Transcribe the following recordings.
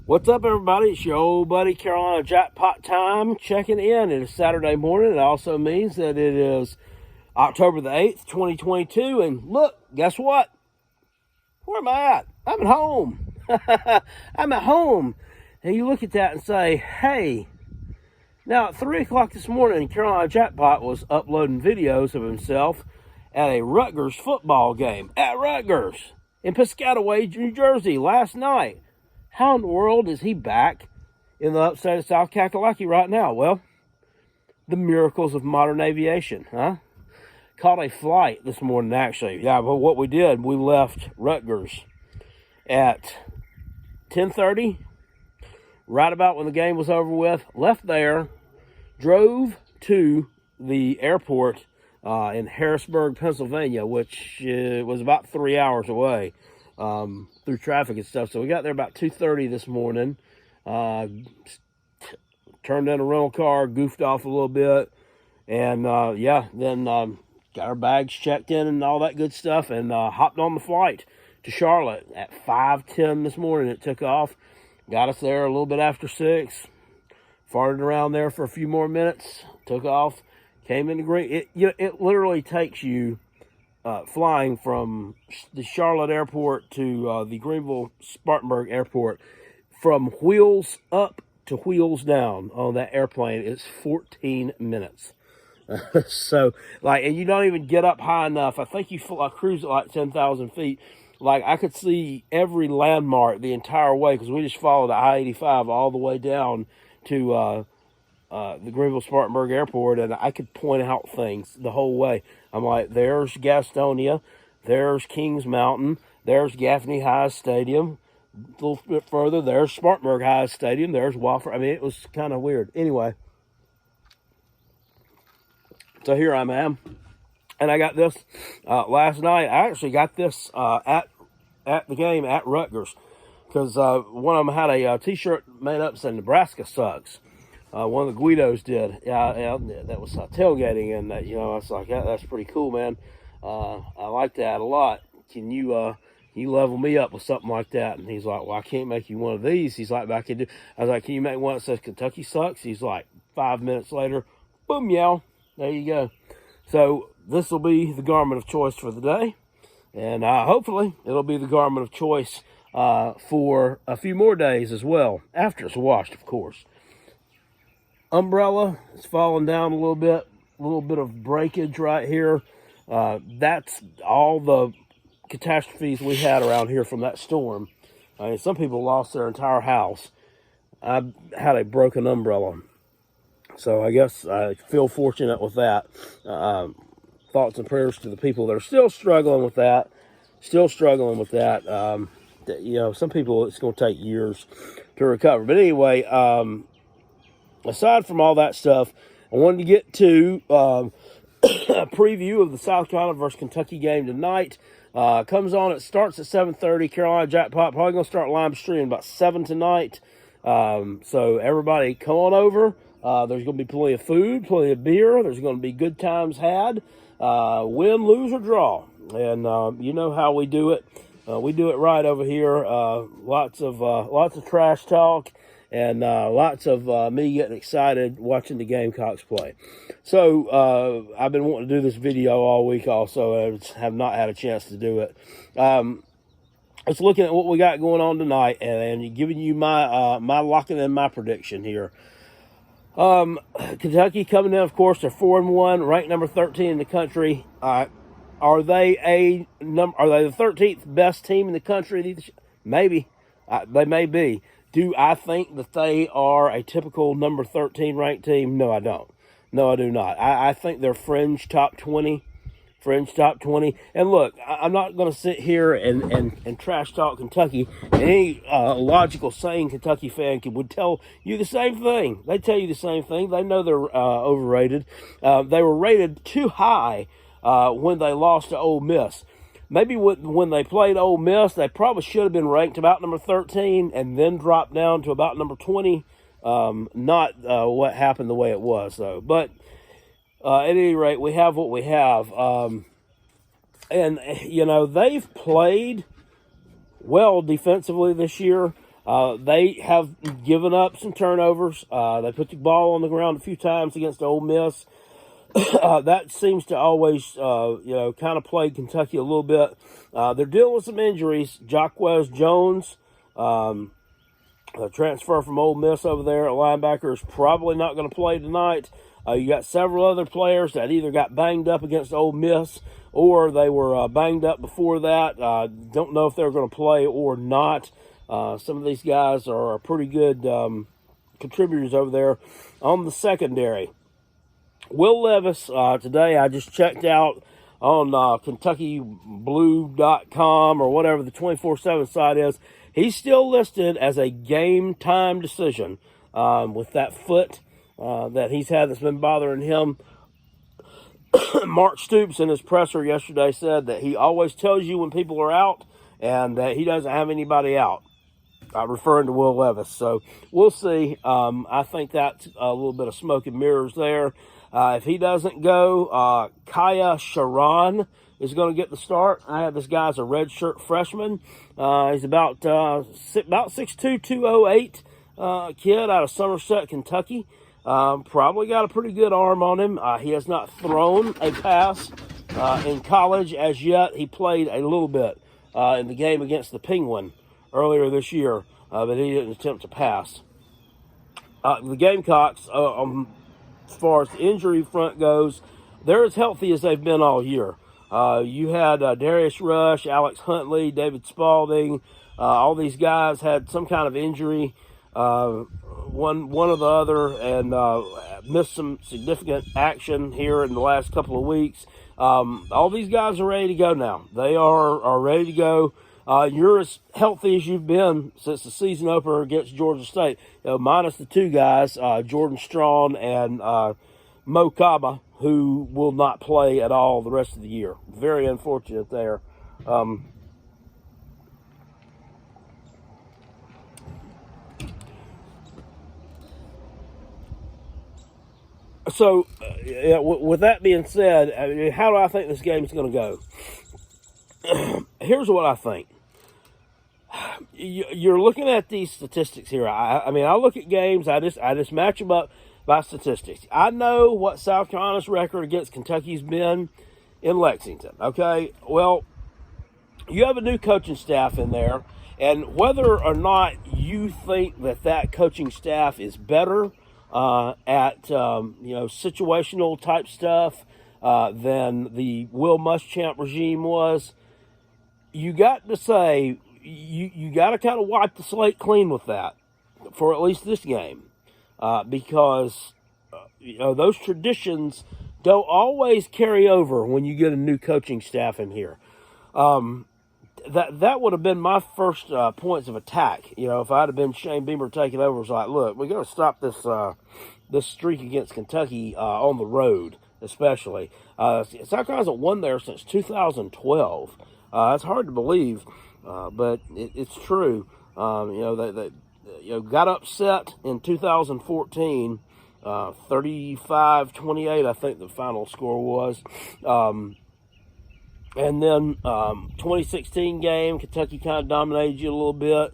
What's up, everybody? It's your old buddy Carolina Jackpot Time checking in. It is Saturday morning. It also means that it is October the 8th, 2022. And look, guess what? Where am I at? I'm at home. I'm at home. And you look at that and say, hey, now at 3 o'clock this morning, Carolina Jackpot was uploading videos of himself at a Rutgers football game. At Rutgers in Piscataway, New Jersey last night. How in the world is he back in the upstate of South Kakalaki right now? Well, the miracles of modern aviation, huh? Caught a flight this morning, actually. Yeah, but what we did, we left Rutgers at 10:30, right about when the game was over with. Left there, drove to the airport in Harrisburg, Pennsylvania, which was about 3 hours away. Through traffic and stuff. So we got there about 2:30 this morning. Turned in a rental car, goofed off a little bit, and then got our bags checked in and all that good stuff, and hopped on the flight to Charlotte at 5:10 this morning. It took off, got us there a little bit after 6. Farted around there for a few more minutes. Took off, came into Green. It literally takes you. Flying from the Charlotte airport to the Greenville-Spartanburg airport, from wheels up to wheels down on that airplane is 14 minutes. So, and you don't even get up high enough. I think you cruise at like 10,000 feet. I could see every landmark the entire way because we just followed the I-85 all the way down to the Greenville-Spartanburg airport, and I could point out things the whole way. I'm like, there's Gastonia, there's Kings Mountain, there's Gaffney High Stadium. A little bit further, there's Spartanburg High Stadium, there's Wofford. I mean, it was kind of weird. Anyway, so here I am, and I got this last night. I actually got this at the game at Rutgers because one of them had a T-shirt made up saying Nebraska sucks. One of the Guidos did. That was tailgating, and I was like, that's pretty cool, man. I like that a lot. Can you level me up with something like that? And he's like, well, I can't make you one of these. He's like, but I can do. I was like, can you make one that says Kentucky sucks? He's like, 5 minutes later, boom, yow, there you go. So this will be the garment of choice for the day, and hopefully it'll be the garment of choice for a few more days as well, after it's washed, of course. Umbrella is falling down a little bit of breakage right here. That's all the catastrophes we had around here from that storm. I mean, some people lost their entire house. I had a broken umbrella, so I guess I feel fortunate with that. Thoughts and prayers to the people that are still struggling with that. Some people, it's going to take years to recover. But anyway, aside from all that stuff, I wanted to get to a preview of the South Carolina versus Kentucky game tonight. Comes on, it starts at 7:30. Carolina Jackpot probably going to start live streaming about 7 tonight. So everybody come on over. There's going to be plenty of food, plenty of beer. There's going to be good times had. Win, lose, or draw. And you know how we do it. We do it right over here. Lots of trash talk. And lots of me getting excited watching the Gamecocks play. So I've been wanting to do this video all week also. I have not had a chance to do it. Let's look at what we got going on tonight and giving you my locking in my prediction here. Kentucky coming in, of course, they're 4-1, ranked number 13 in the country. Are they the 13th best team in the country? Maybe. They may be. Do I think that they are a typical number 13 ranked team? No, I don't. No, I do not. I think they're fringe top 20. And look, I'm not going to sit here and trash talk Kentucky. Any logical, sane Kentucky fan would tell you the same thing. They tell you the same thing. They know they're overrated. They were rated too high when they lost to Ole Miss. Maybe when they played Ole Miss, they probably should have been ranked about number 13 and then dropped down to about number 20. Not what happened the way it was, though. But at any rate, we have what we have. And, they've played well defensively this year. They have given up some turnovers. They put the ball on the ground a few times against Ole Miss. That seems to always, kind of play Kentucky a little bit. They're dealing with some injuries. Jacquez Jones, a transfer from Ole Miss over there at linebacker, is probably not going to play tonight. You got several other players that either got banged up against Ole Miss or they were banged up before that. Don't know if they're going to play or not. Some of these guys are pretty good contributors over there on the secondary. Will Levis, today I just checked out on KentuckyBlue.com or whatever the 24/7 site is. He's still listed as a game time decision with that foot that he's had that's been bothering him. Mark Stoops in his presser yesterday said that he always tells you when people are out and that he doesn't have anybody out, referring to Will Levis. So we'll see. I think that's a little bit of smoke and mirrors there. If he doesn't go, Kaya Sharon is going to get the start. I have this guy as a redshirt freshman. He's about 6'2", 208 kid out of Somerset, Kentucky. Probably got a pretty good arm on him. He has not thrown a pass in college as yet. He played a little bit in the game against the Penguin earlier this year, but he didn't attempt to pass. The Gamecocks, as far as the injury front goes, they're as healthy as they've been all year. You had Darius Rush, Alex Huntley, David Spalding. All these guys had some kind of injury, one or the other, and missed some significant action here in the last couple of weeks. All these guys are ready to go now. They are ready to go. You're as healthy as you've been since the season opener against Georgia State, minus the two guys, Jordan Strawn and Mo Kaba, who will not play at all the rest of the year. Very unfortunate there. So, with that being said, I mean, how do I think this game is going to go? Here's what I think. You're looking at these statistics here. I mean, I look at games. I just match them up by statistics. I know what South Carolina's record against Kentucky's been in Lexington. Okay, well, you have a new coaching staff in there, and whether or not you think that coaching staff is better at situational type stuff than the Will Muschamp regime was, you got to say. You got to kind of wipe the slate clean with that for at least this game, because those traditions don't always carry over when you get a new coaching staff in here. That would have been my first points of attack. If I'd have been Shane Beamer taking over, it's like, look, we got to stop this streak against Kentucky on the road, especially. South Carolina hasn't won there since 2012. That's hard to believe. But it's true. They got upset in 2014, 35-28, I think the final score was. And then 2016 game, Kentucky kind of dominated you a little bit.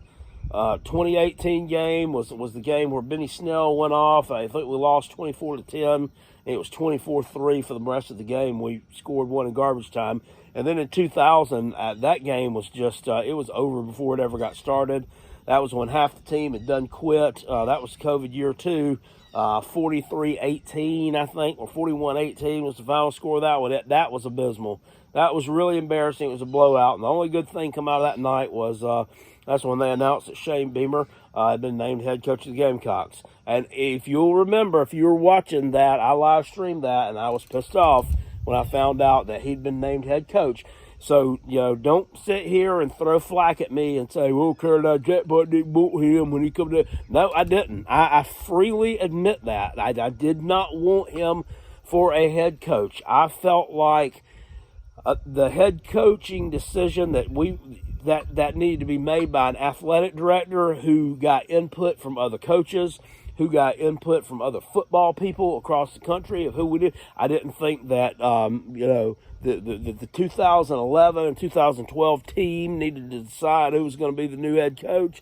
2018 game was the game where Benny Snell went off. I think we lost 24-10. It was 24-3 for the rest of the game. We scored one in garbage time. And then in 2000, that game was just, it was over before it ever got started. That was when half the team had done quit. That was COVID year too. 43-18, I think, or 41-18 was the final score of that one. That was abysmal. That was really embarrassing. It was a blowout. And the only good thing come out of that night was that's when they announced that Shane Beamer had been named head coach of the Gamecocks. And if you'll remember, if you were watching that, I live streamed that, and I was pissed off when I found out that he'd been named head coach. So, don't sit here and throw flack at me and say, well, Carolina Jackpot didn't want him when he come to. No, I didn't. I freely admit that. I did not want him for a head coach. I felt like the head coaching decision that needed to be made by an athletic director who got input from other coaches, who got input from other football people across the country of who we did. I didn't think that, the 2011 and 2012 team needed to decide who was going to be the new head coach.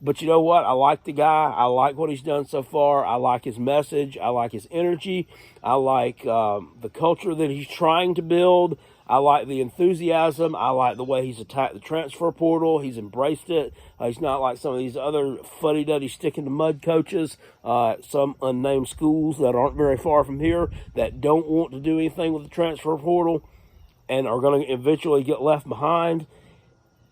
But you know what? I like the guy. I like what he's done so far. I like his message. I like his energy. I like the culture that he's trying to build. I like the enthusiasm. I like the way he's attacked the transfer portal. He's embraced it. He's not like some of these other fuddy-duddy stick-in-the-mud coaches, some unnamed schools that aren't very far from here that don't want to do anything with the transfer portal and are going to eventually get left behind.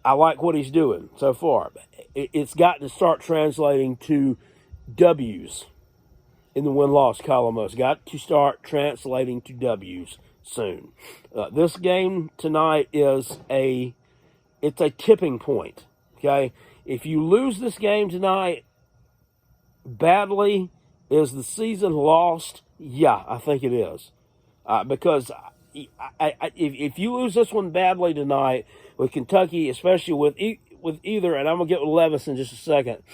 I like what he's doing so far. It's got to start translating to W's in the win-loss column. It's got to start translating to W's soon. This game tonight is a tipping point. Okay, if you lose this game tonight badly, is the season lost? Yeah, I think it is, because if you lose this one badly tonight with Kentucky, especially with either, and I'm gonna get with Levis in just a second.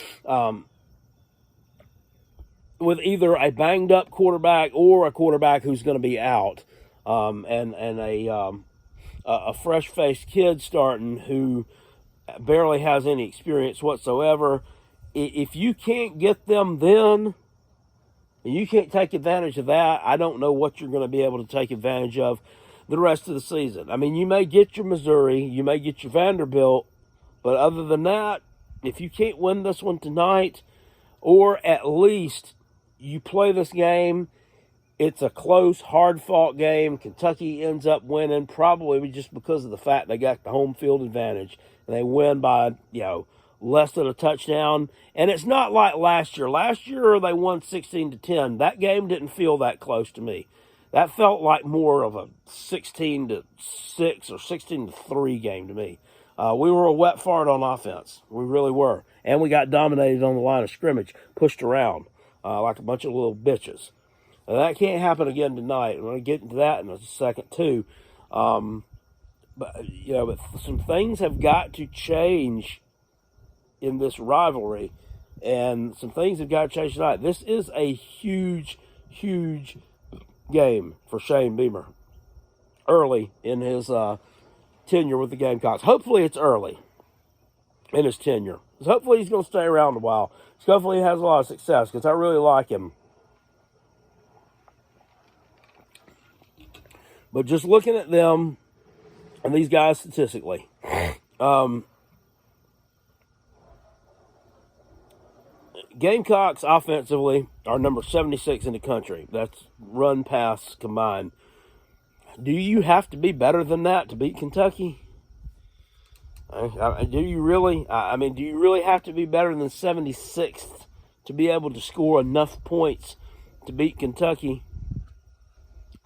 With either a banged up quarterback or a quarterback who's going to be out, and a fresh faced kid starting who barely has any experience whatsoever. If you can't get them then, and you can't take advantage of that, I don't know what you're going to be able to take advantage of the rest of the season. I mean, you may get your Missouri, you may get your Vanderbilt, but other than that, if you can't win this one tonight, or at least you play this game, it's a close, hard-fought game. Kentucky ends up winning probably just because of the fact they got the home field advantage. And they win by, less than a touchdown. And it's not like last year. Last year they won 16-10. That game didn't feel that close to me. That felt like more of a 16-6 or 16-3 game to me. We were a wet fart on offense. We really were. And we got dominated on the line of scrimmage, pushed around. Like a bunch of little bitches. Now, that can't happen again tonight. I'm going to get into that in a second, too. But some things have got to change in this rivalry, and some things have got to change tonight. This is a huge, huge game for Shane Beamer early in his tenure with the Gamecocks. Hopefully it's early in his tenure. Hopefully he's going to stay around a while. Hopefully he has a lot of success because I really like him. But just looking at them and these guys statistically, Gamecocks offensively are number 76 in the country. That's run, pass combined. Do you have to be better than that to beat Kentucky? Do you really? Do you really have to be better than 76th to be able to score enough points to beat Kentucky?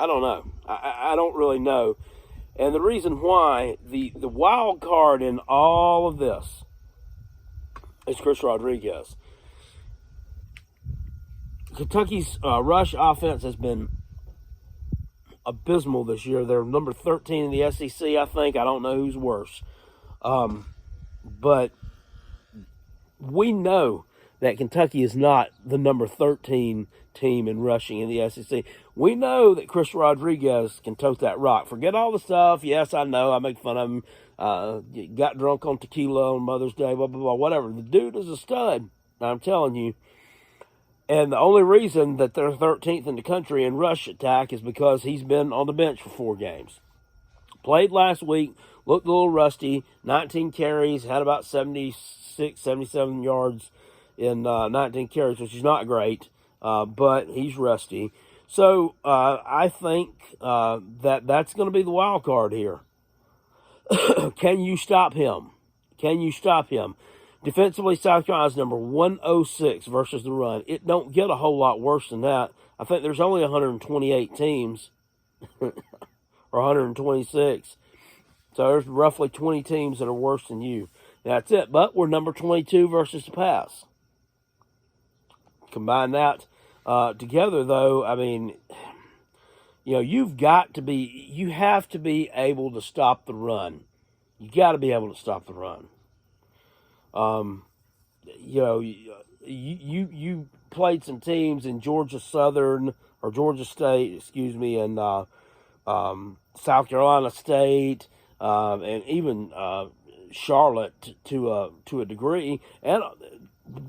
I don't know. I don't really know. And the reason why, the wild card in all of this is Chris Rodriguez. Kentucky's rush offense has been abysmal this year. They're number 13 in the SEC, I think. I don't know who's worse. But we know that Kentucky is not the number 13 team in rushing in the SEC. We know that Chris Rodriguez can tote that rock. Forget all the stuff. Yes, I know. I make fun of him. Got drunk on tequila on Mother's Day, blah, blah, blah, whatever. The dude is a stud, I'm telling you. And the only reason that they're 13th in the country in rush attack is because he's been on the bench for 4 games. Played last week, looked a little rusty, 19 carries, had about 76, 77 yards in 19 carries, which is not great, but he's rusty. So I think that's going to be the wild card here. Can you stop him? Can you stop him? Defensively, South Carolina's number 106 versus the run. It don't get a whole lot worse than that. I think there's only 128 teams, or 126. So there's roughly 20 teams that are worse than you. That's it. But we're number 22 versus the pass. Combine that together, though, you have to be able to stop the run. You got to be able to stop the run. You played some teams in Georgia Southern or Georgia State, and South Carolina State, and even Charlotte to a degree, and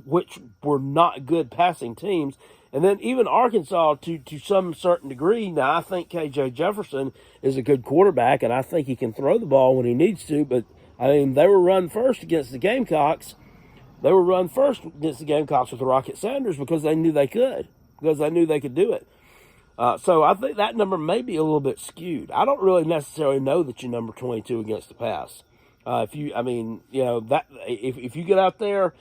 which were not good passing teams. And then even Arkansas, to some certain degree, now I think K.J. Jefferson is a good quarterback, and I think he can throw the ball when he needs to. But, I mean, they were run first against the Gamecocks. They were run first against the Gamecocks with Rocket Sanders because they knew they could, because they knew they could do it. So I think that number may be a little bit skewed. I don't really necessarily know that you're number 22 against the pass. If you get out there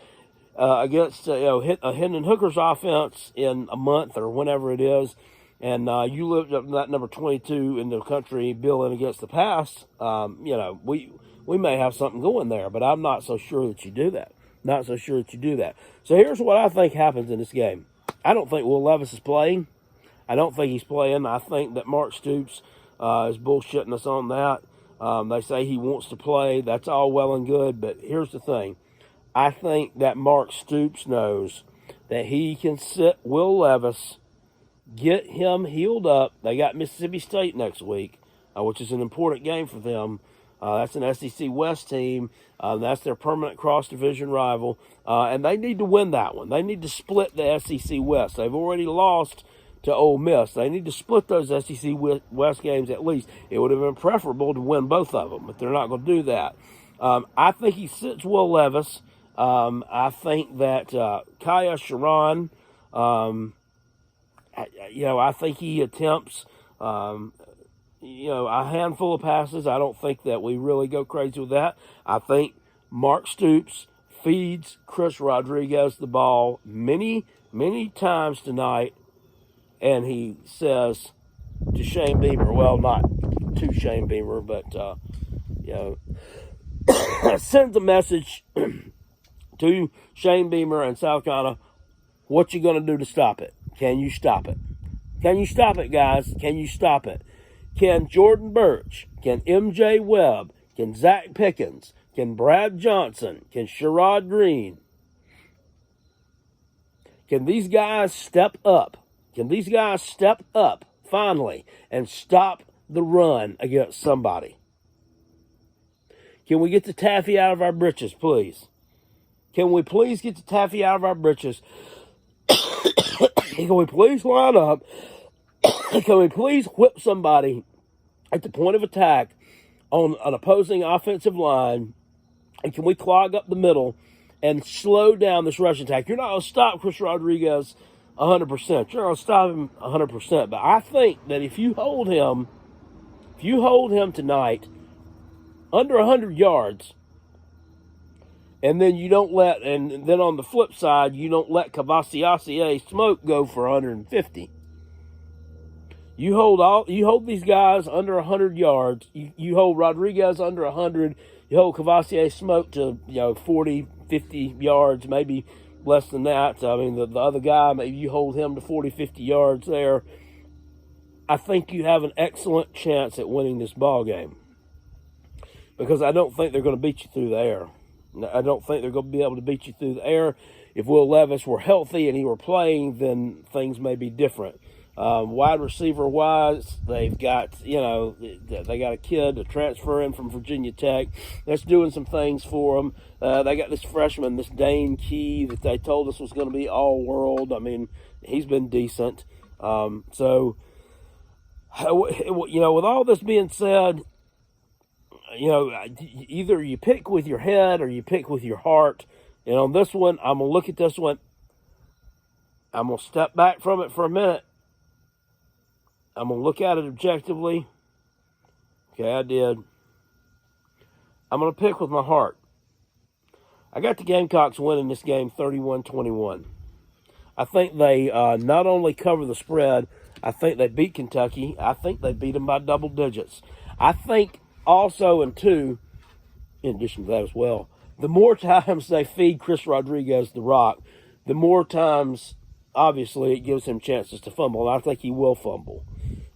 against Hendon Hooker's offense in a month or whenever it is, and you lived up to that number 22 in the country billing against the pass, we may have something going there. But I'm not so sure that you do that. Not so sure that you do that. So here's what I think happens in this game. I don't think Will Levis is playing. I don't think he's playing. I think that Mark Stoops is bullshitting us on that. They say he wants to play. That's all well and good, but here's the thing. I think that Mark Stoops knows that he can sit Will Levis, get him healed up. They got Mississippi State next week, which is an important game for them. That's an SEC West team. That's their permanent cross-division rival, and they need to win that one. They need to split the SEC West. They've already lost to Ole Miss. They need to split those SEC West games at least. It would have been preferable to win both of them, but they're not going to do that. I think he sits Will Levis. I think that Kaya Sharon, I think he attempts, a handful of passes. I don't think that we really go crazy with that. I think Mark Stoops feeds Chris Rodriguez the ball many, many times tonight. And he says to Shane Beamer, well, not to Shane Beamer, but, sends a message to Shane Beamer and South Carolina, what you going to do to stop it? Can you stop it? Can you stop it, guys? Can you stop it? Can Jordan Burch, can MJ Webb, can Zach Pickens, can Brad Johnson, can Sherrod Green, can these guys step up? Can these guys step up, finally, and stop the run against somebody? Can we get the taffy out of our britches, please? Can we please get the taffy out of our britches? Can we please line up? Can we please whip somebody at the point of attack on an opposing offensive line? And can we clog up the middle and slow down this rushing attack? You're not going to stop Chris Rodriguez 100%. You're going to stop him 100%. But I think that if you hold him tonight under 100 yards, and then you don't and then on the flip side, you don't let Kavasiasie Smoke go for 150. You hold these guys under 100 yards. You hold Rodriguez under 100. You hold Kavasier Smoke to 40, 50 yards, maybe less than that. I mean, the other guy, maybe you hold him to 40, 50 yards there. I think you have an excellent chance at winning this ball game, because I don't think they're going to beat you through the air. I don't think they're going to be able to beat you through the air. If Will Levis were healthy and he were playing, then things may be different. Wide receiver wise, they've got, they got a kid to transfer in from Virginia Tech that's doing some things for them. They got this freshman, this Dane Key, that they told us was going to be all world. I mean, he's been decent. So, with all this being said, either you pick with your head or you pick with your heart. And on this one, I'm going to look at this one. I'm going to step back from it for a minute. I'm going to look at it objectively. Okay, I did. I'm going to pick with my heart. I got the Gamecocks winning this game 31-21. I think they not only cover the spread, I think they beat Kentucky. I think they beat them by double digits. I think also, in addition to that as well, the more times they feed Chris Rodriguez the rock, the more times, obviously, it gives him chances to fumble, and I think he will fumble.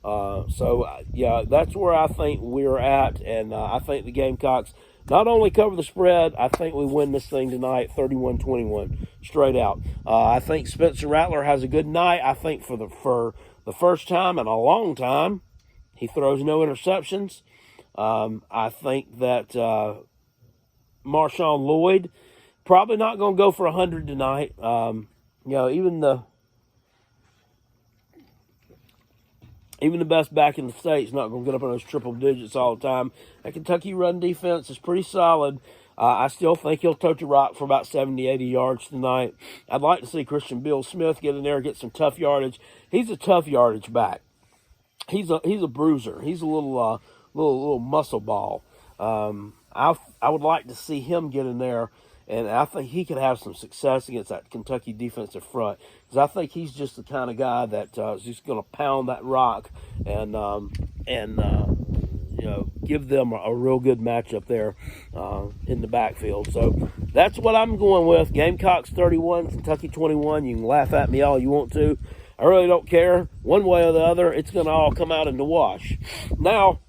That's where I think we're at, and I think the Gamecocks not only cover the spread, I think we win this thing tonight 31-21, straight out. I think Spencer Rattler has a good night. I think for the first time in a long time, he throws no interceptions. I think that Marshawn Lloyd Probably not going to go for 100 tonight. Even the best back in the state is not going to get up in those triple digits all the time. That Kentucky run defense is pretty solid. I still think he'll tote the rock for about 70, 80 yards tonight. I'd like to see Christian Bill Smith get in there and get some tough yardage. He's a tough yardage back. He's a bruiser. He's a little muscle ball. I would like to see him get in there, and I think he could have some success against that Kentucky defensive front, because I think he's just the kind of guy that is just going to pound that rock and give them a real good matchup there in the backfield. So that's what I'm going with. Gamecocks 31, Kentucky 21. You can laugh at me all you want to. I really don't care. One way or the other, it's going to all come out in the wash. Now,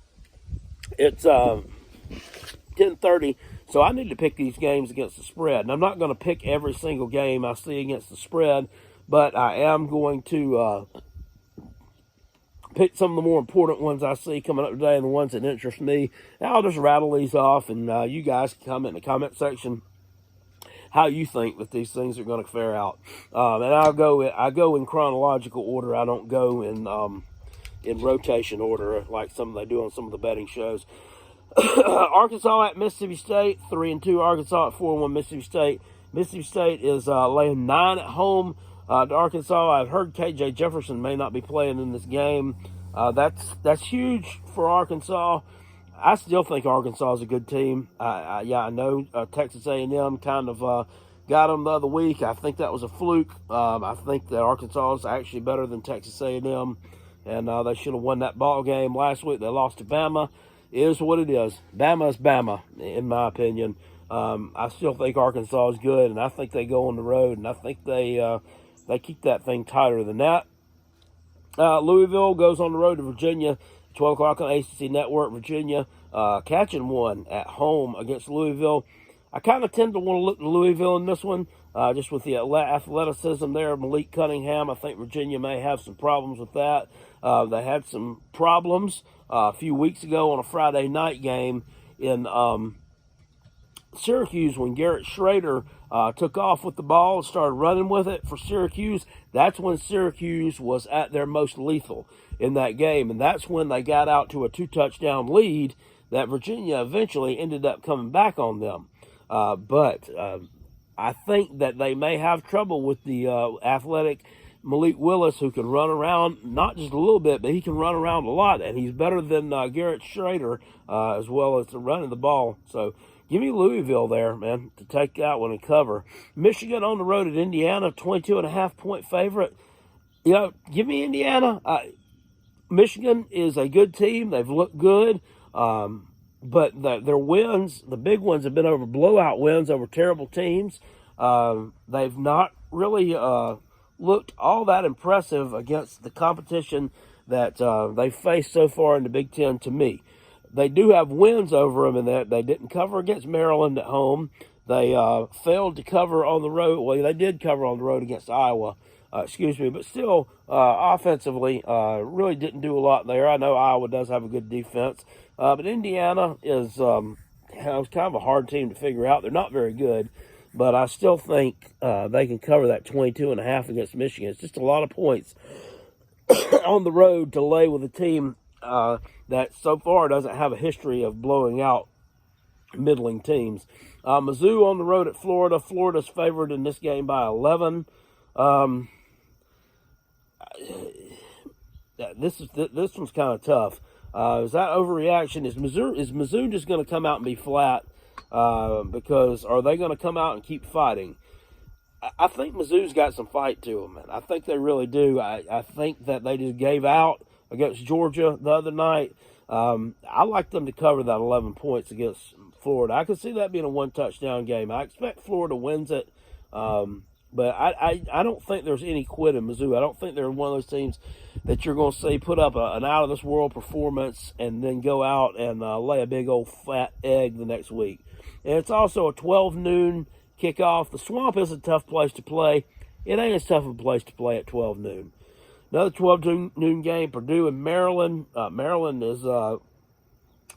it's 10:30, so I need to pick these games against the spread. And I'm not going to pick every single game I see against the spread, but I am going to pick some of the more important ones I see coming up today and the ones that interest me. And I'll just rattle these off, and you guys can comment in the comment section how you think that these things are going to fare out. And I go in chronological order. I don't go in rotation order like they do on some of the betting shows. Arkansas at Mississippi State, 3-2. Arkansas at 4-1 Mississippi State. Mississippi State is laying 9 at home to Arkansas. I've heard KJ Jefferson may not be playing in this game. That's huge for Arkansas. I still think Arkansas is a good team. I know Texas A&M kind of got them the other week. I think that was a fluke. I think that Arkansas is actually better than Texas A&M, and they should have won that ball game last week. They lost to Bama. It is what it is. Bama is Bama, in my opinion. I still think Arkansas is good, and I think they go on the road, and I think they keep that thing tighter than that. Louisville goes on the road to Virginia, 12 o'clock on ACC Network. Virginia catching one at home against Louisville. I kind of tend to want to look to Louisville in this one, just with the athleticism there of Malik Cunningham. I think Virginia may have some problems with that. They had some problems a few weeks ago on a Friday night game in Syracuse when Garrett Schrader took off with the ball and started running with it for Syracuse. That's when Syracuse was at their most lethal in that game, and that's when they got out to a 2-touchdown lead that Virginia eventually ended up coming back on them. But I think that they may have trouble with the athletic Malik Willis, who can run around, not just a little bit, but he can run around a lot, and he's better than Garrett Schrader as well as running the ball. So give me Louisville there, man, to take that one and cover. Michigan on the road at Indiana, 22.5-point favorite. Give me Indiana. Michigan is a good team. They've looked good. But their wins, the big ones, have been over blowout wins over terrible teams. They've not really looked all that impressive against the competition that they've faced so far in the Big Ten to me. They do have wins over them in that they didn't cover against Maryland at home. They failed to cover on the road. Well, they did cover on the road against Iowa, but still offensively really didn't do a lot there. I know Iowa does have a good defense, but Indiana is kind of a hard team to figure out. They're not very good, but I still think they can cover that 22.5 against Michigan. It's just a lot of points on the road to lay with a team that so far doesn't have a history of blowing out middling teams. Mizzou on the road at Florida. Florida's favored in this game by 11. This one's kind of tough. Is that overreaction? Is Mizzou just going to come out and be flat? Because are they going to come out and keep fighting? I think Mizzou's got some fight to them, man. I think they really do. I think that they just gave out against Georgia the other night. I like them to cover that 11 points against Florida. I could see that being a one-touchdown game. I expect Florida wins it, but I don't think there's any quit in Mizzou. I don't think they're one of those teams that you're going to see put up an out-of-this-world performance and then go out and lay a big old fat egg the next week. And it's also a 12 noon kickoff. The Swamp is a tough place to play. It ain't as tough of a place to play at 12 noon. Another 12 noon game, Purdue and Maryland. Maryland is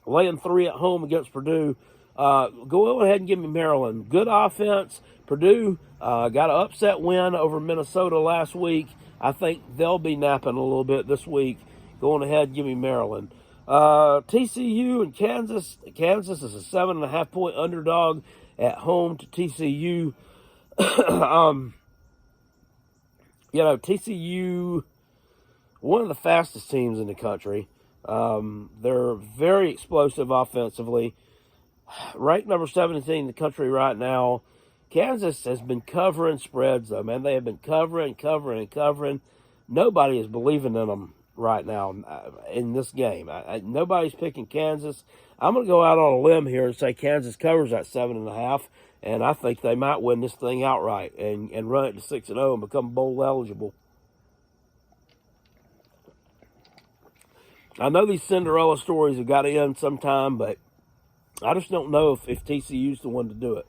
laying 3 at home against Purdue. Go ahead and give me Maryland. Good offense. Purdue got an upset win over Minnesota last week. I think they'll be napping a little bit this week. Going ahead and give me Maryland. TCU and Kansas. Kansas is a 7.5-point underdog at home to TCU. TCU, one of the fastest teams in the country. They're very explosive offensively. Ranked number 17 in the country right now. Kansas has been covering spreads, though, man. They have been covering. Nobody is believing in them right now in this game. Nobody's picking Kansas. I'm going to go out on a limb here and say Kansas covers that 7.5, and I think they might win this thing outright and run it to 6-0 and become bowl eligible. I know these Cinderella stories have got to end sometime, but I just don't know if TCU's the one to do it.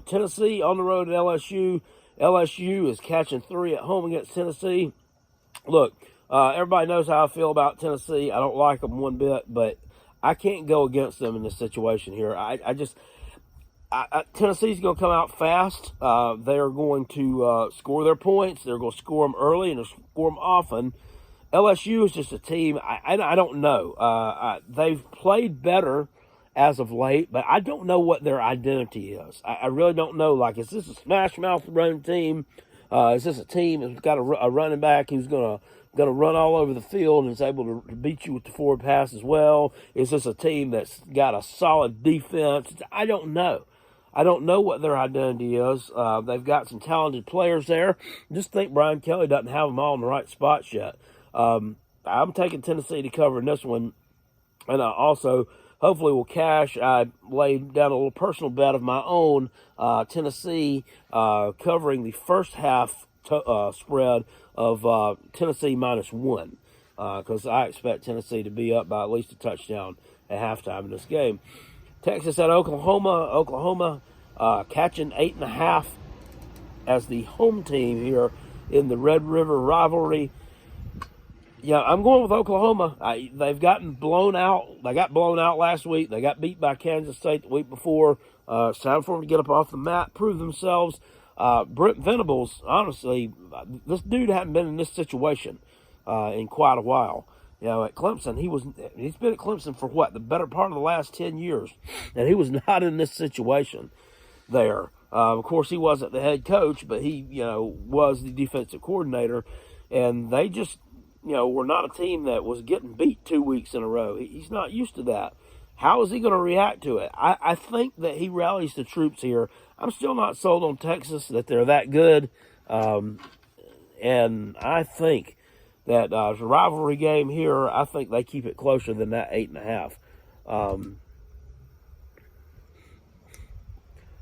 Tennessee on the road at LSU. LSU is catching 3 at home against Tennessee. Look, everybody knows how I feel about Tennessee. I don't like them one bit, but I can't go against them in this situation here. Tennessee's going to come out fast. They are going to score their points. They're going to score them early and score them often. LSU is just a team. I don't know. They've played better as of late, but I don't know what their identity is. I really don't know. Like, is this a smash mouth running team? Is this a team that's got a running back who's gonna run all over the field and is able to beat you with the forward pass as well? Is this a team that's got a solid defense? I don't know. I don't know what their identity is. They've got some talented players there. Just think Brian Kelly doesn't have them all in the right spots yet. I'm taking Tennessee to cover in this one, and also hopefully will cash. I laid down a little personal bet of my own. Tennessee covering the first half spread of Tennessee -1, because I expect Tennessee to be up by at least a touchdown at halftime in this game. Texas at Oklahoma. Oklahoma catching 8.5 as the home team here in the Red River rivalry. Yeah, I'm going with Oklahoma. They've gotten blown out. They got blown out last week. They got beat by Kansas State the week before. It's time for them to get up off the mat, prove themselves. Brent Venables, honestly, this dude hadn't been in this situation in quite a while. At Clemson, he's been at Clemson for the better part of the last 10 years, and he was not in this situation there. Of course, he wasn't the head coach, but he, was the defensive coordinator, and they just, were not a team that was getting beat 2 weeks in a row. He's not used to that. How is he going to react to it? I think that he rallies the troops here. I'm still not sold on Texas that they're that good, and I think that it's a rivalry game here. I think they keep it closer than that 8.5.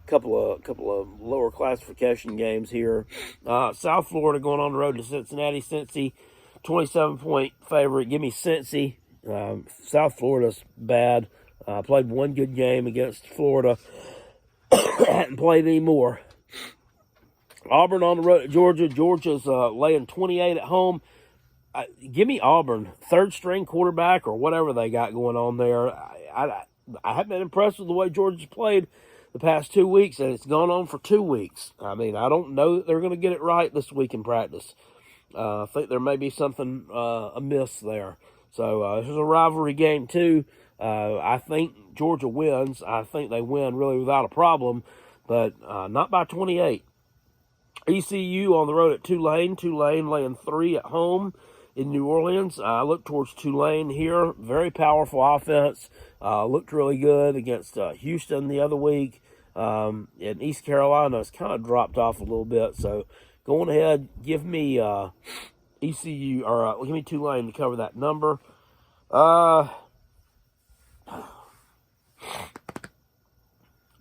Couple of lower classification games here. South Florida going on the road to Cincinnati. Cincy, 27-point favorite. Give me Cincy. South Florida's bad. Played one good game against Florida. Hadn't played any more. Auburn on the road at Georgia. Georgia's laying 28 at home. Give me Auburn, third-string quarterback or whatever they got going on there. I haven't been impressed with the way Georgia's played the past 2 weeks, and it's gone on for 2 weeks. I mean, I don't know that they're going to get it right this week in practice. I think there may be something amiss there. So this is a rivalry game, too. I think Georgia wins. I think they win really without a problem, but not by 28. ECU on the road at Tulane. Tulane laying 3 at home in New Orleans. I look towards Tulane here. Very powerful offense. Looked really good against Houston the other week. And East Carolina has kind of dropped off a little bit. So going ahead, give me ECU, or give me Tulane to cover that number.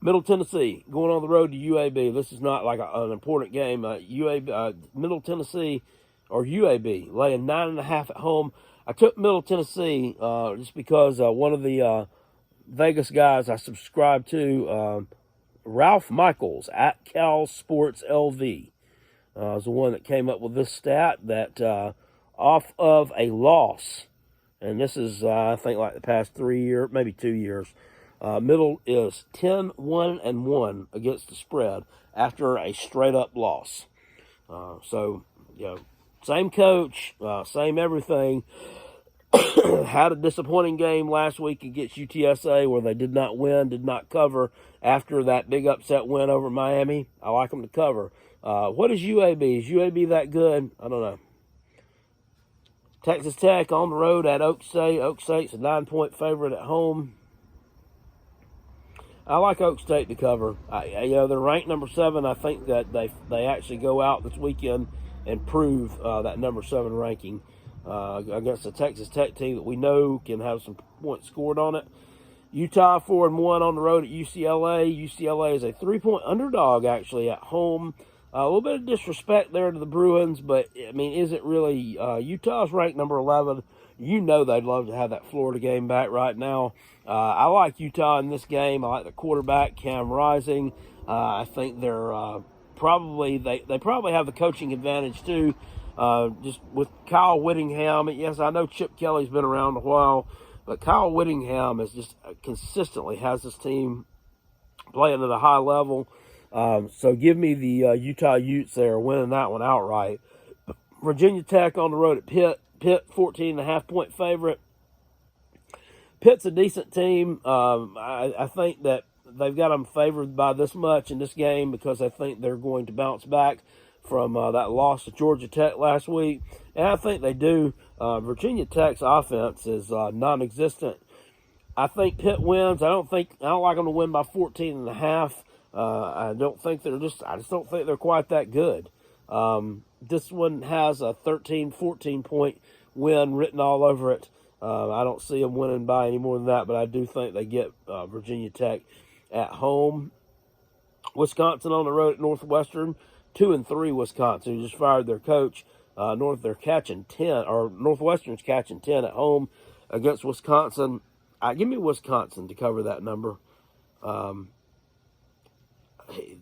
Middle Tennessee going on the road to UAB. This is not like an important game. Middle Tennessee or UAB laying 9.5 at home. I took Middle Tennessee just because one of the Vegas guys I subscribe to, Ralph Michaels at Cal Sports LV, is the one that came up with this stat that off of a loss, and this is I think like the past 3 years, maybe 2 years. Middle is 10-1-1 against the spread after a straight-up loss. Same coach, same everything. Had a disappointing game last week against UTSA where they did not win, did not cover after that big upset win over Miami. I like them to cover. What is UAB? Is UAB that good? I don't know. Texas Tech on the road at Oak State. Oak State's a 9-point favorite at home. I like Oak State to cover. They're ranked number 7. I think that they actually go out this weekend and prove that number 7 ranking against the Texas Tech team that we know can have some points scored on it. Utah 4-1 on the road at UCLA. UCLA is a 3-point underdog actually at home. A little bit of disrespect there to the Bruins, but I mean, is it really? Utah's ranked number 11. You know they'd love to have that Florida game back right now. I like Utah in this game. I like the quarterback, Cam Rising. I think they're probably have the coaching advantage too. Just with Kyle Whittingham. Yes, I know Chip Kelly's been around a while, but Kyle Whittingham is just consistently has this team playing at a high level. So give me the Utah Utes there, winning that one outright. Virginia Tech on the road at Pitt. Pitt, 14.5-point favorite. Pitt's a decent team. I think that they've got them favored by this much in this game because I think they're going to bounce back from that loss to Georgia Tech last week. And I think they do. Virginia Tech's offense is non-existent. I think Pitt wins. I don't like them to win by 14.5. I just don't think they're quite that good. This one has a 13-14 point win written all over it. I don't see them winning by any more than that, but I do think they get Virginia Tech at home. Wisconsin on the road at Northwestern, 2-3 Wisconsin, who just fired their coach. Northwestern's catching 10 at home against Wisconsin. Give me Wisconsin to cover that number.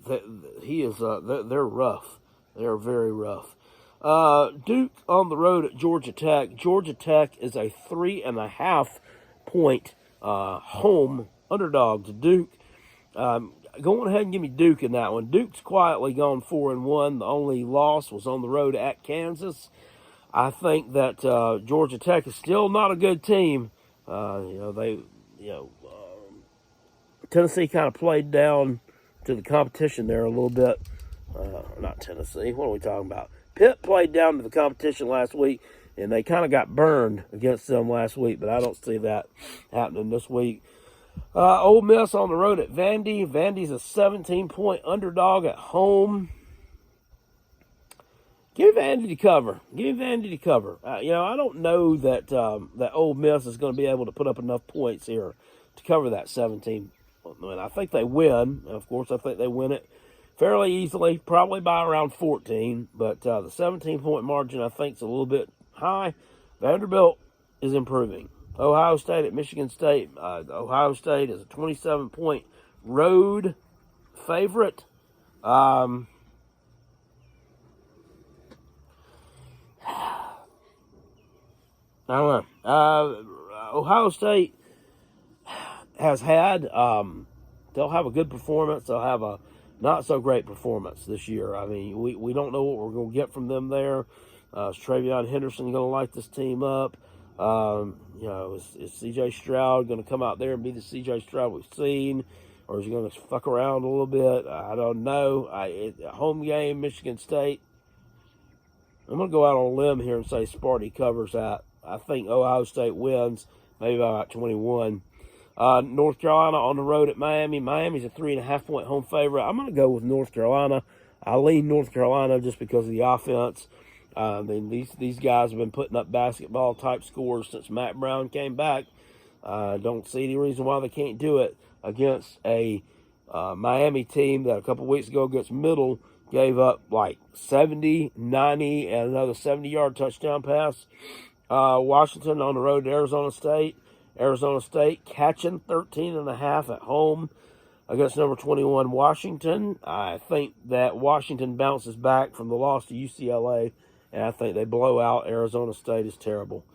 They're rough. They're very rough. Duke on the road at Georgia Tech. Georgia Tech is a 3.5-point home underdog to Duke. Go ahead and give me Duke in that one. Duke's quietly gone 4-1. The only loss was on the road at Kansas. I think that Georgia Tech is still not a good team. Tennessee kind of played down to the competition there a little bit. Not Tennessee. What are we talking about? Pitt played down to the competition last week, and they kind of got burned against them last week, but I don't see that happening this week. Ole Miss on the road at Vandy. Vandy's a 17-point underdog at home. Give Vandy to cover. I don't know that that Ole Miss is going to be able to put up enough points here to cover that 17. I think they win. Of course, I think they win it fairly easily, probably by around 14. But the 17-point margin, I think, is a little bit high. Vanderbilt is improving. Ohio State at Michigan State. Ohio State is a 27-point road favorite. I don't know. Ohio State has had, they'll have a good performance. They'll have a not so great performance this year. I mean, we don't know what we're going to get from them there. Is TreVeyon Henderson going to light this team up? Is C.J. Stroud going to come out there and be the C.J. Stroud we've seen? Or is he going to fuck around a little bit? I don't know. Home game, Michigan State. I'm going to go out on a limb here and say Sparty covers that. I think Ohio State wins, maybe by about 21. North Carolina on the road at Miami. Miami's a 3.5-point home favorite. I'm going to go with North Carolina. I lean North Carolina just because of the offense. These guys have been putting up basketball-type scores since Matt Brown came back. Don't see any reason why they can't do it against a Miami team that a couple weeks ago against Middle gave up like 70, 90, and another 70-yard touchdown pass. Washington on the road to Arizona State. Arizona State catching 13.5 at home against number 21 Washington. I think that Washington bounces back from the loss to UCLA, and I think they blow out Arizona State. Is terrible.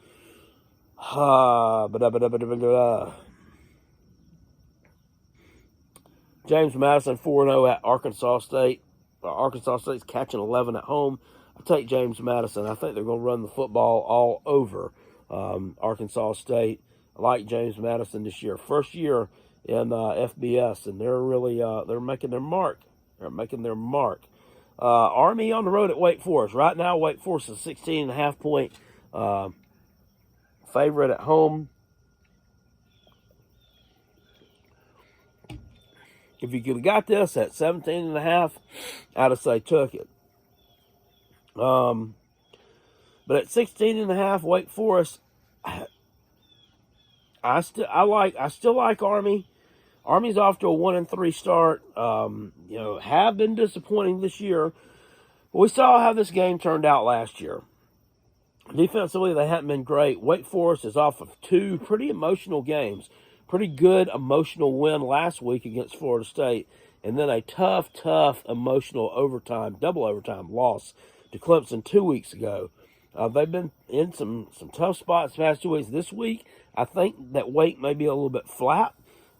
James Madison 4-0 at Arkansas State. Arkansas State's catching 11 at home. I take James Madison. I think they're going to run the football all over Arkansas State. I like James Madison this year. First year in FBS, and they're really they're making their mark. They're making their mark. Army on the road at Wake Forest. Right now, Wake Forest is a 16.5-point favorite at home. If you could have got this at 17.5, I'd have say took it. But at 16.5, Wake Forest, I still like Army. Army's off to a 1-3 start. Have been disappointing this year. We saw how this game turned out last year. Defensively, they hadn't been great. Wake Forest is off of 2 pretty emotional games. Pretty good emotional win last week against Florida State, and then a tough emotional double overtime loss to Clemson 2 weeks ago. They've been in some tough spots the past 2 weeks. This week, I think that Wake may be a little bit flat,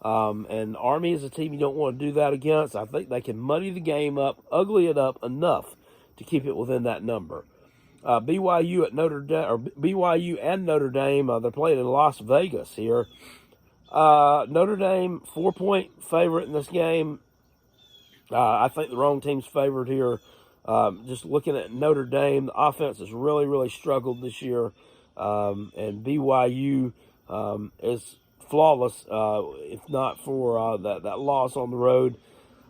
and Army is a team you don't want to do that against. I think they can muddy the game up, ugly it up enough to keep it within that number. BYU at Notre Dame, or BYU and Notre Dame, they're playing in Las Vegas here. Notre Dame, 4-point favorite in this game. I think the wrong team's favored here. Just looking at Notre Dame, the offense has really struggled this year. And BYU is flawless, if not for that loss on the road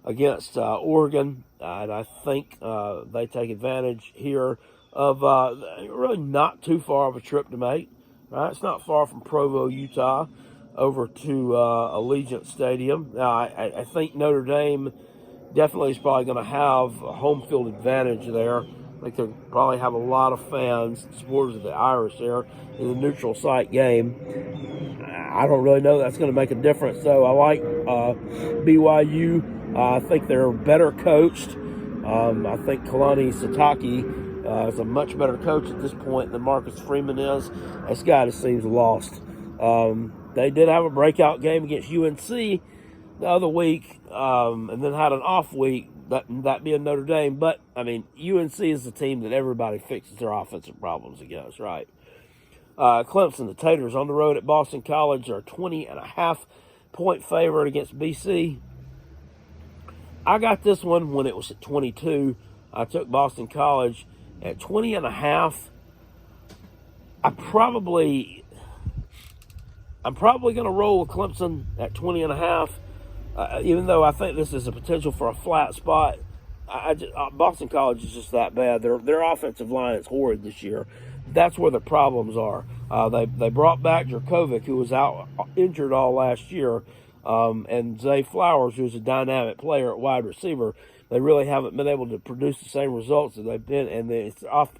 against Oregon. And I think they take advantage here of really not too far of a trip to make. Right? It's not far from Provo, Utah, over to Allegiant Stadium. Now, I think Notre Dame definitely is probably going to have a home field advantage there. I think they'll probably have a lot of fans, supporters of the Irish there in the neutral site game. I don't really know that's going to make a difference, though. I like BYU. I think they're better coached. I think Kalani Sitake is a much better coach at this point than Marcus Freeman is. This guy just seems lost. They did have a breakout game against UNC the other week, and then had an off week, that being Notre Dame. But, I mean, UNC is the team that everybody fixes their offensive problems against, right? Clemson, the Taters, on the road at Boston College, are a 20.5-point favorite against BC. I got this one when it was at 22. I took Boston College at 20.5. I'm probably going to roll with Clemson at 20.5, even though I think this is a potential for a flat spot. Boston College is just that bad. Their offensive line is horrid this year. That's where the problems are. They brought back Jurkovec, who was out injured all last year, and Zay Flowers, who's a dynamic player at wide receiver. They really haven't been able to produce the same results that they've been, and the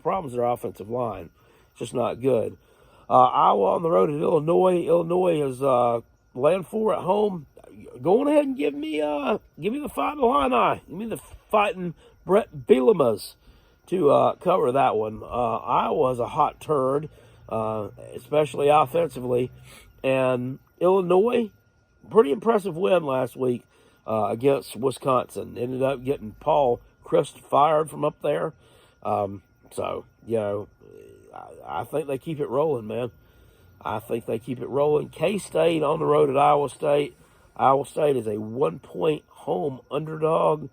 problems of their offensive line. It's just not good. Iowa on the road at Illinois. Illinois is laying 4 at home. Go on ahead and give me the Fighting Illini. Give me the Fighting Brett Bielema's to cover that one. Iowa is a hot turd, especially offensively, and Illinois, pretty impressive win last week against Wisconsin. Ended up getting Paul Chryst fired from up there. I think they keep it rolling, man. I think they keep it rolling. K-State on the road at Iowa State. Iowa State is a 1-point home underdog.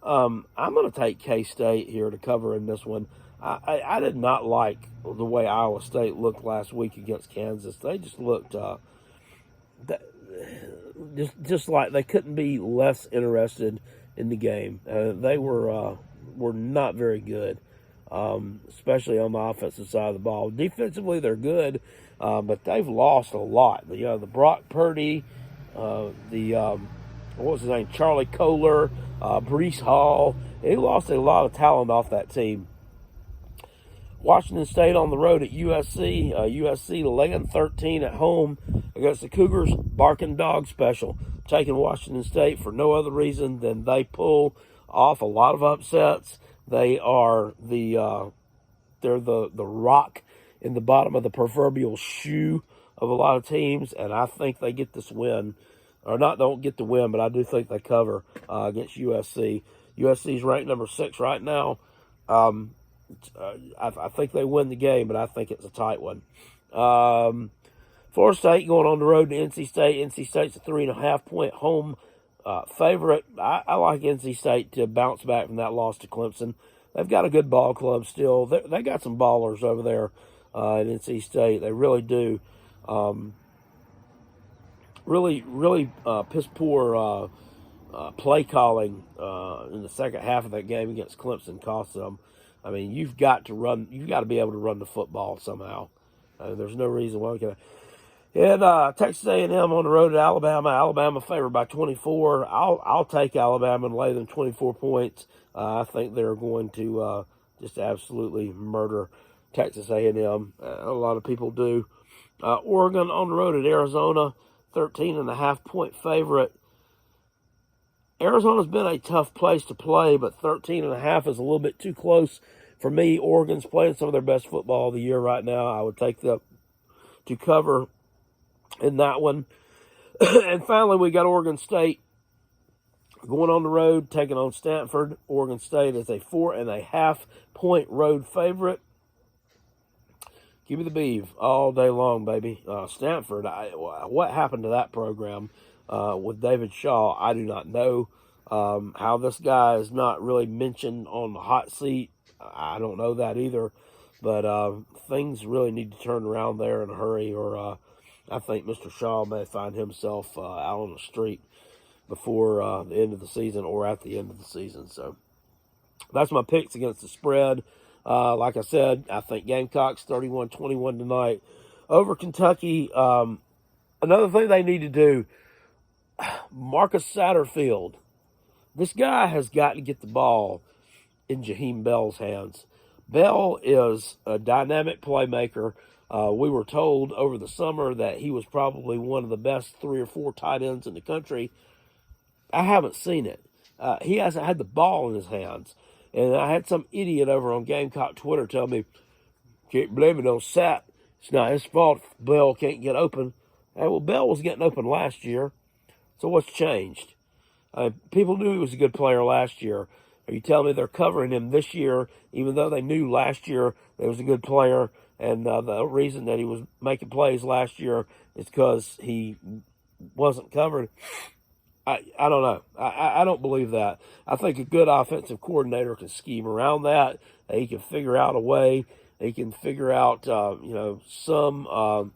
I'm going to take K-State here to cover in this one. I did not like the way Iowa State looked last week against Kansas. They just looked just like they couldn't be less interested in the game. They were not very good, especially on the offensive side of the ball. Defensively, they're good, but they've lost a lot. The Brock Purdy, what was his name, Charlie Kohler, Breece Hall. They lost a lot of talent off that team. Washington State on the road at USC. USC laying 13 at home against the Cougars. Barking dog special. Taking Washington State for no other reason than they pull off a lot of upsets. They are they're the rock in the bottom of the proverbial shoe of a lot of teams, and I think they get this win or not don't get the win, but I do think they cover against USC. USC's ranked number 6 right now. I think they win the game, but I think it's a tight one. Florida State going on the road to NC State. NC State's a 3.5-point home favorite. I like NC State to bounce back from that loss to Clemson. They've got a good ball club still. They got some ballers over there at NC State. They really do. Really piss poor play calling in the second half of that game against Clemson cost them. I mean, you've got to be able to run the football somehow. There's no reason why we can't. And Texas A&M on the road at Alabama. Alabama favored by 24. I'll take Alabama and lay them 24 points. I think they're going to just absolutely murder Texas A&M. A lot of people do. Oregon on the road at Arizona, 13.5-point favorite. Arizona's been a tough place to play, but 13.5 is a little bit too close for me. Oregon's playing some of their best football of the year right now. I would take them to cover in that one. And finally, we got Oregon State going on the road, taking on Stanford. Oregon State is a 4.5-point road favorite. Give me the Beeve all day long, baby. Stanford, what happened to that program with David Shaw? I do not know. How this guy is not really mentioned on the hot seat, I don't know that either. But things really need to turn around there in a hurry, or I think Mr. Shaw may find himself out on the street before the end of the season or at the end of the season. So that's my picks against the spread. Like I said, I think Gamecocks 31-21 tonight over Kentucky. Another thing they need to do, Marcus Satterfield. This guy has got to get the ball in Jaheim Bell's hands. Bell is a dynamic playmaker. We were told over the summer that he was probably one of the best 3 or 4 tight ends in the country. I haven't seen it. He hasn't had the ball in his hands. And I had some idiot over on Gamecock Twitter tell me, can't blame it on Sat. It's not his fault if Bell can't get open. Hey, well, Bell was getting open last year. So what's changed? People knew he was a good player last year. Are you telling me they're covering him this year, even though they knew last year he was a good player, and the reason that he was making plays last year is because he wasn't covered? I don't know. I don't believe that. I think a good offensive coordinator can scheme around that. He can figure out a way. He can figure out, some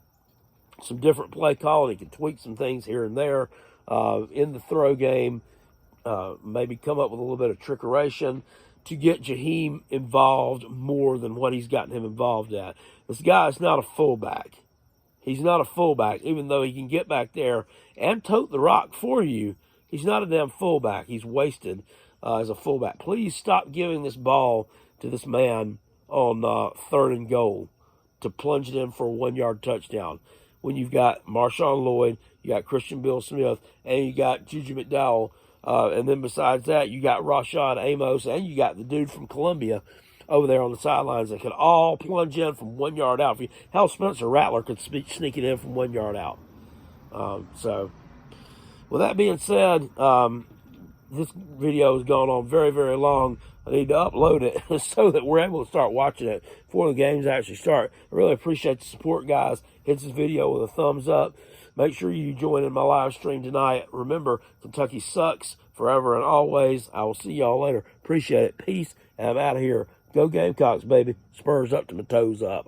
different play calling. He can tweak some things here and there in the throw game. Maybe come up with a little bit of trickeration to get Jaheim involved more than what he's gotten him involved at. This guy is not a fullback. He's not a fullback, even though he can get back there and tote the rock for you. He's not a damn fullback. He's wasted as a fullback. Please stop giving this ball to this man on 3rd and goal to plunge it in for a 1-yard touchdown when you've got Marshawn Lloyd, you got Christian Bill Smith, and you got Juju McDowell. And then besides that, you got Rashad Amos, and you got the dude from Columbia over there on the sidelines that could all plunge in from 1 yard out. Hell, Spencer Rattler could sneak it in from 1 yard out. So, with that being said, this video has gone on very, very long. I need to upload it so that we're able to start watching it before the games actually start. I really appreciate the support, guys. Hit this video with a thumbs up. Make sure you join in my live stream tonight. Remember, Kentucky sucks forever and always. I will see y'all later. Appreciate it. Peace, and I'm out of here. Go Gamecocks, baby. Spurs up to my toes up.